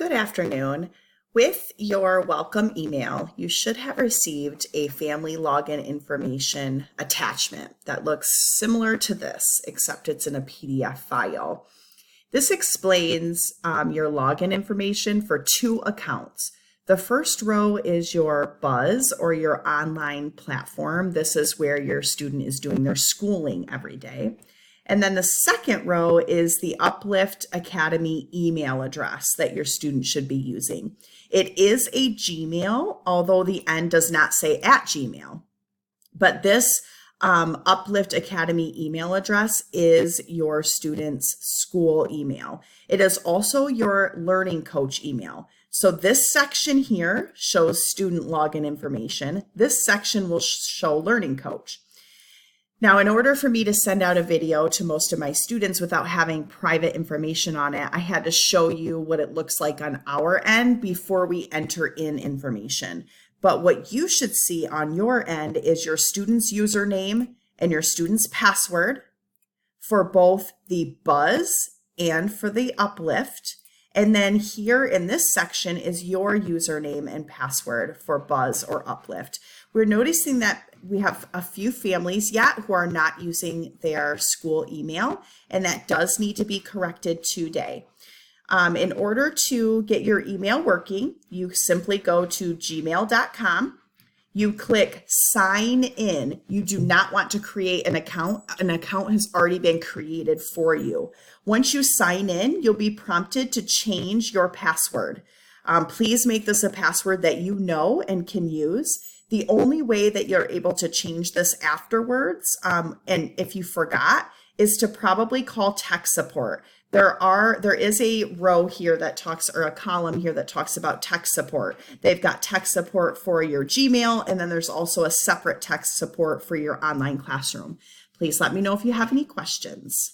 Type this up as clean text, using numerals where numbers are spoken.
Good afternoon. With your welcome email, you should have received a family login information attachment that looks similar to this, except it's in a PDF file. This explains your login information for two accounts. The first row is your Buzz or your online platform. This is where your student is doing their schooling every day. And then the second row is the Uplift Academy email address that your student should be using. It is a Gmail, although the end does not say @Gmail. But this Uplift Academy email address is your student's school email. It is also your Learning Coach email. So this section here shows student login information. This section will show Learning Coach. Now, in order for me to send out a video to most of my students without having private information on it, I had to show you what it looks like on our end before we enter in information. But what you should see on your end is your student's username and your student's password for both the Buzz and for the Uplift. And then here in this section is your username and password for Buzz or Uplift. We're noticing that we have a few families yet who are not using their school email, and that does need to be corrected today. In order to get your email working, you simply go to gmail.com. You click sign in. You do not want to create an account. An account has already been created for you. Once you sign in, you'll be prompted to change your password. Please make this a password that you know and can use. The only way that you're able to change this afterwards, and if you forgot, is to probably call tech support. There is a row here that talks, or a column here that talks about tech support. They've got tech support for your Gmail, and then there's also a separate tech support for your online classroom. Please let me know if you have any questions.